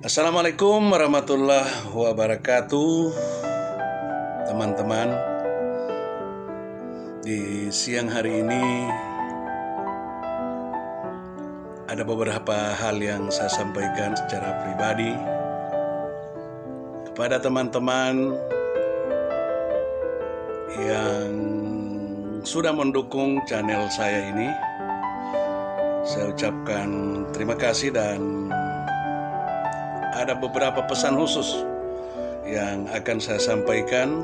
Assalamualaikum warahmatullahi wabarakatuh, teman-teman. Di siang hari ini ada beberapa hal yang saya sampaikan secara pribadi kepada teman-teman yang sudah mendukung channel saya ini. Saya ucapkan terima kasih dan ada beberapa pesan khusus yang akan saya sampaikan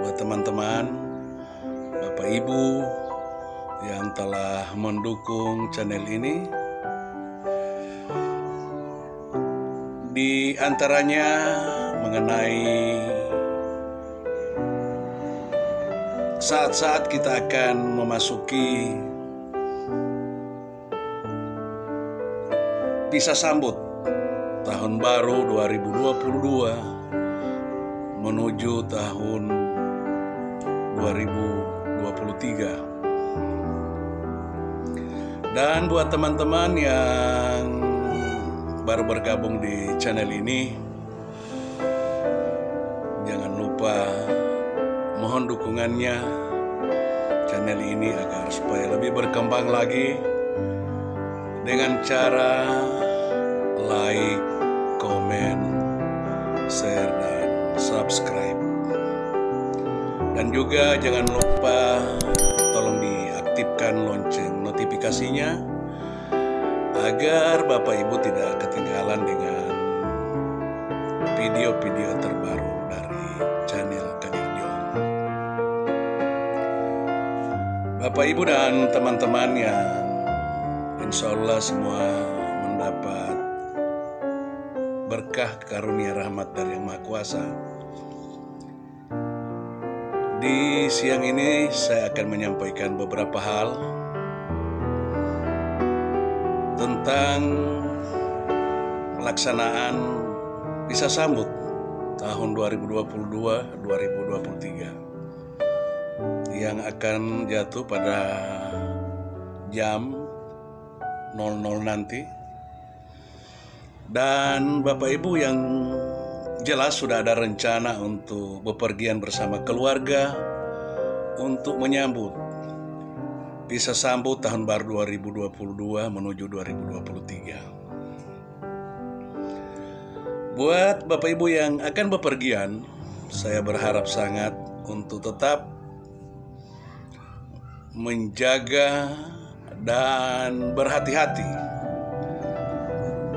buat teman-teman, Bapak Ibu yang telah mendukung channel ini. Di antaranya mengenai saat-saat kita akan memasuki bisa sambut tahun baru 2022 menuju tahun 2023. Dan buat teman-teman yang baru bergabung di channel ini, jangan lupa mohon dukungannya channel ini agar supaya lebih berkembang lagi dengan cara like, komen, share, dan subscribe. Dan juga jangan lupa tolong diaktifkan lonceng notifikasinya agar Bapak Ibu tidak ketinggalan dengan video-video terbaru dari channel Kadirjo. Bapak Ibu dan teman-teman yang insya Allah semua mendapat berkah karunia rahmat dari Yang Maha Kuasa. Di siang ini saya akan menyampaikan beberapa hal tentang pelaksanaan bisa sambut tahun 2022-2023 yang akan jatuh pada jam 00 nanti. Dan Bapak Ibu yang jelas sudah ada rencana untuk bepergian bersama keluarga untuk menyambut bisa sambut tahun baru 2022 menuju 2023. Buat Bapak Ibu yang akan bepergian, saya berharap sangat untuk tetap menjaga dan berhati-hati.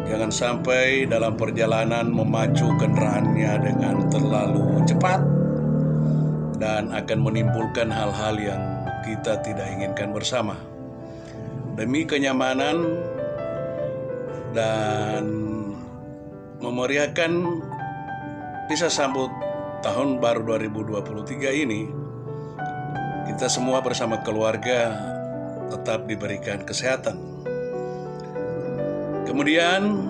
Jangan sampai dalam perjalanan memacu kendaraannya dengan terlalu cepat dan akan menimbulkan hal-hal yang kita tidak inginkan bersama. Demi kenyamanan dan memeriahkan bisa sambut tahun baru 2023 ini, kita semua bersama keluarga tetap diberikan kesehatan. Kemudian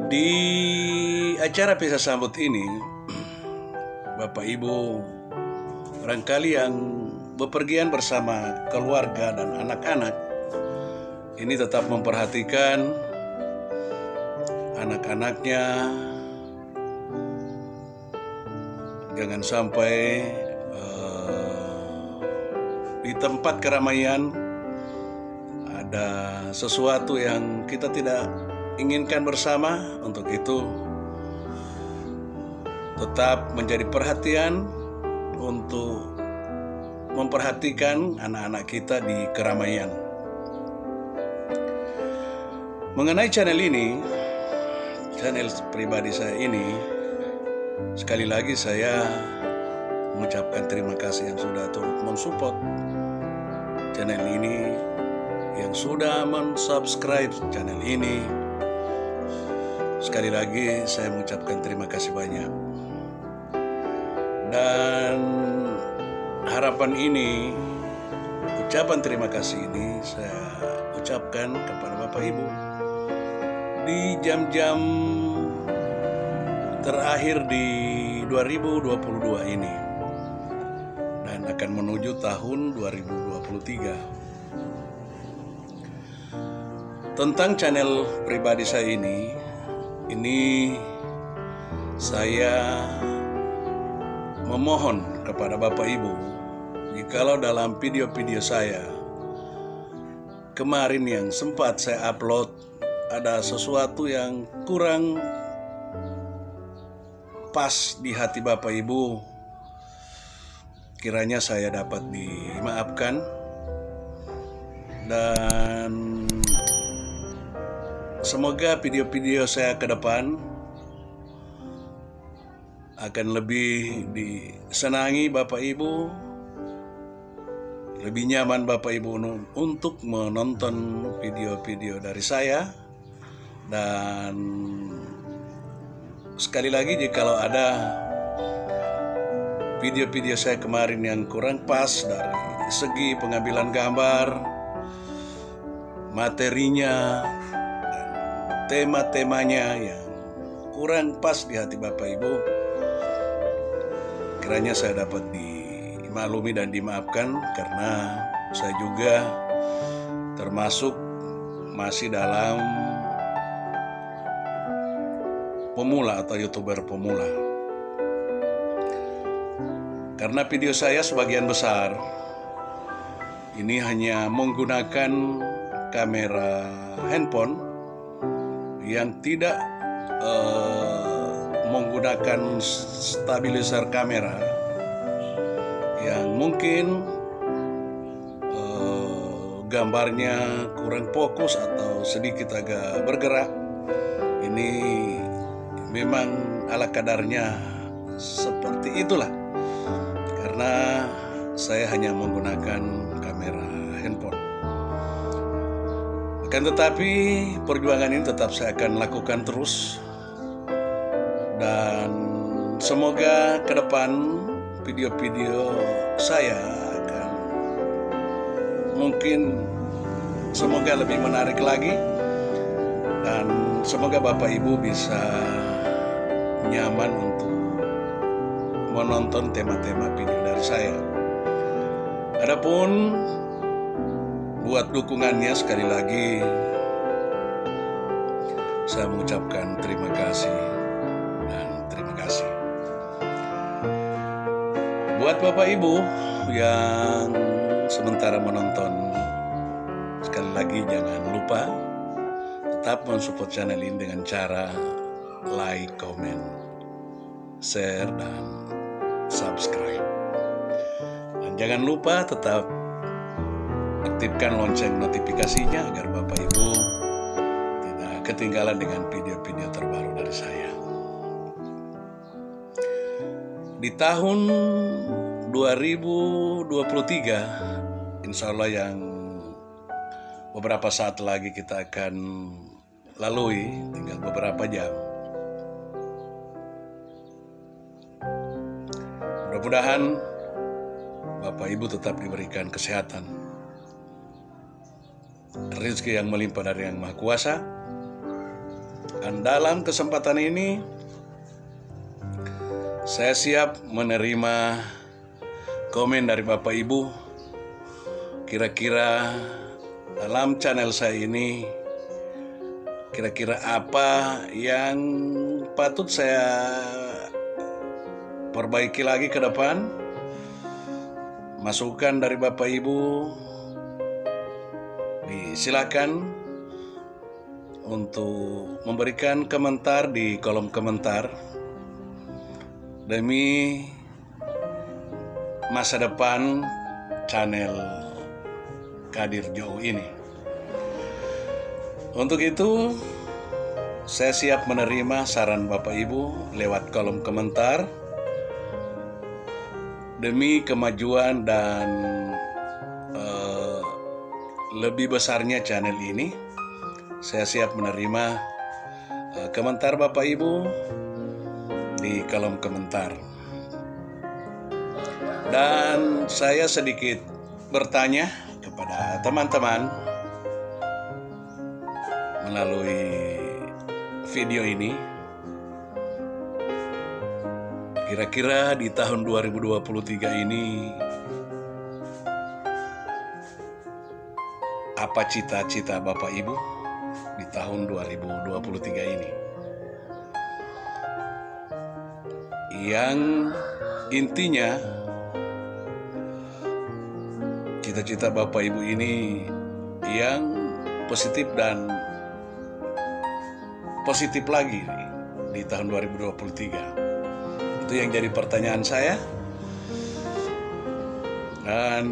di acara pisah sambut ini, Bapak Ibu barangkali yang bepergian bersama keluarga dan anak-anak ini tetap memperhatikan anak-anaknya, jangan sampai di tempat keramaian ada sesuatu yang kita tidak inginkan bersama. Untuk itu tetap menjadi perhatian untuk memperhatikan anak-anak kita di keramaian. Mengenai channel ini, channel pribadi saya ini, sekali lagi saya mengucapkan terima kasih yang sudah turut mensupport channel ini, yang sudah mensubscribe channel ini. Sekali lagi saya mengucapkan terima kasih banyak. Dan harapan ini, ucapan terima kasih ini saya ucapkan kepada Bapak Ibu di jam-jam terakhir di 2022 ini dan akan menuju tahun 2023. Tentang channel pribadi saya ini saya memohon kepada Bapak Ibu, jikalau dalam video-video saya kemarin yang sempat saya upload ada sesuatu yang kurang pas di hati Bapak Ibu, kiranya saya dapat dimaafkan dan semoga video-video saya ke depan akan lebih disenangi Bapak Ibu, lebih nyaman Bapak Ibu untuk menonton video-video dari saya. Dan sekali lagi, jikalau ada video-video saya kemarin yang kurang pas dari segi pengambilan gambar, materinya, tema-temanya yang kurang pas di hati Bapak Ibu, kiranya saya dapat dimaklumi dan dimaafkan, karena saya juga termasuk masih dalam pemula atau YouTuber pemula. Karena video saya sebagian besar ini hanya menggunakan kamera handphone yang tidak menggunakan stabilizer kamera, yang mungkin gambarnya kurang fokus atau sedikit agak bergerak. Ini memang ala kadarnya seperti itulah, karena saya hanya menggunakan kamera handphone. Akan tetapi perjuangan ini tetap saya akan lakukan terus, dan semoga ke depan video-video saya akan mungkin semoga lebih menarik lagi, dan semoga Bapak Ibu bisa nyaman untuk menonton tema-tema video dari saya. Adapun buat dukungannya, sekali lagi saya mengucapkan terima kasih dan terima kasih. Buat Bapak Ibu yang sementara menonton, sekali lagi jangan lupa tetap mensupport channel ini dengan cara like, comment, share, dan subscribe. Dan jangan lupa tetap aktifkan lonceng notifikasinya agar Bapak Ibu tidak ketinggalan dengan video-video terbaru dari saya. Di tahun 2023, insya Allah yang beberapa saat lagi kita akan lalui, tinggal beberapa jam. Mudah-mudahan Bapak Ibu tetap diberikan kesehatan, rezeki yang melimpah dari Yang Maha Kuasa. Dan dalam kesempatan ini saya siap menerima komen dari Bapak Ibu. Kira-kira dalam channel saya ini, kira-kira apa yang patut saya perbaiki lagi ke depan? Masukan dari Bapak Ibu disilakan untuk memberikan komentar di kolom komentar, demi masa depan channel Kadir Jou ini. Untuk itu, saya siap menerima saran Bapak Ibu lewat kolom komentar, demi kemajuan dan lebih besarnya channel ini. Saya siap menerima komentar Bapak Ibu di kolom komentar. Dan saya sedikit bertanya kepada teman-teman melalui video ini, kira-kira di tahun 2023 ini apa cita-cita Bapak Ibu? tahun 2023 ini. Yang intinya cita-cita Bapak Ibu ini yang positif dan positif lagi di tahun 2023. Itu yang jadi pertanyaan saya. Dan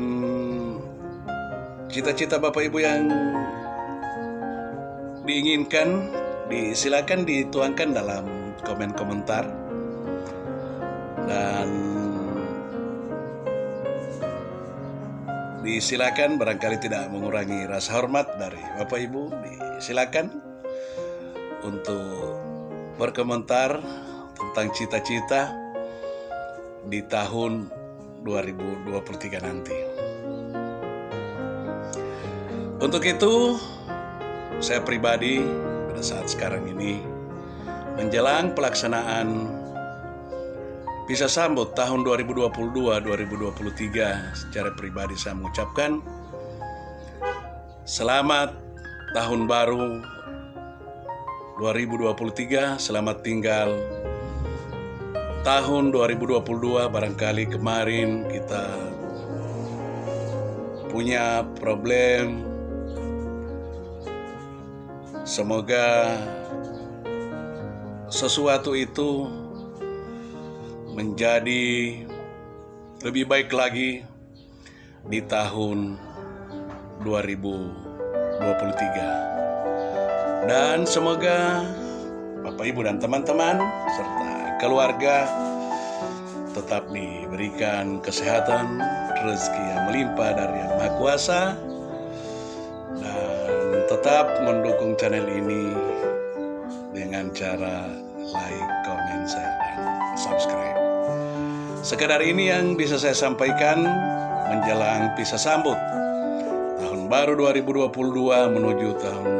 cita-cita Bapak Ibu yang diinginkan, silakan dituangkan dalam komen-komentar. Dan disilakan, barangkali tidak mengurangi rasa hormat dari Bapak Ibu, disilakan untuk berkomentar tentang cita-cita di tahun 2023 nanti. Untuk itu, saya pribadi pada saat sekarang ini menjelang pelaksanaan Pisah Sambut tahun 2022-2023, secara pribadi saya mengucapkan selamat tahun baru 2023, selamat tinggal tahun 2022. Barangkali kemarin kita punya problem. Semoga sesuatu itu menjadi lebih baik lagi di tahun 2023. Dan semoga Bapak Ibu dan teman-teman serta keluarga tetap diberikan kesehatan, rezeki yang melimpah dari Yang Maha Kuasa, dan tetap mendukung channel ini dengan cara like, comment, share, dan subscribe. Sekedar ini yang bisa saya sampaikan menjelang Pisah Sambut tahun baru 2022 menuju tahun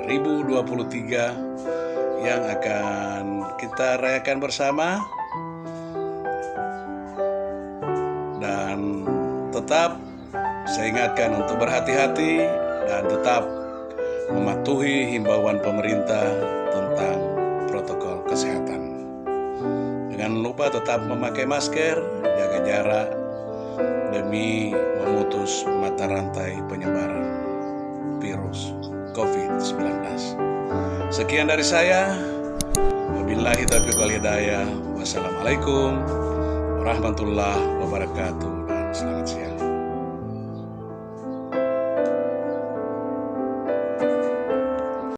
2023 yang akan kita rayakan bersama. Dan tetap saya ingatkan untuk berhati-hati dan tetap mematuhi himbauan pemerintah tentang protokol kesehatan. Jangan lupa tetap memakai masker, jaga jarak demi memutus mata rantai penyebaran virus COVID-19. Sekian dari saya. Wabillahi taufiq wal hidayah. Wassalamualaikum warahmatullahi wabarakatuh, dan selamat siang.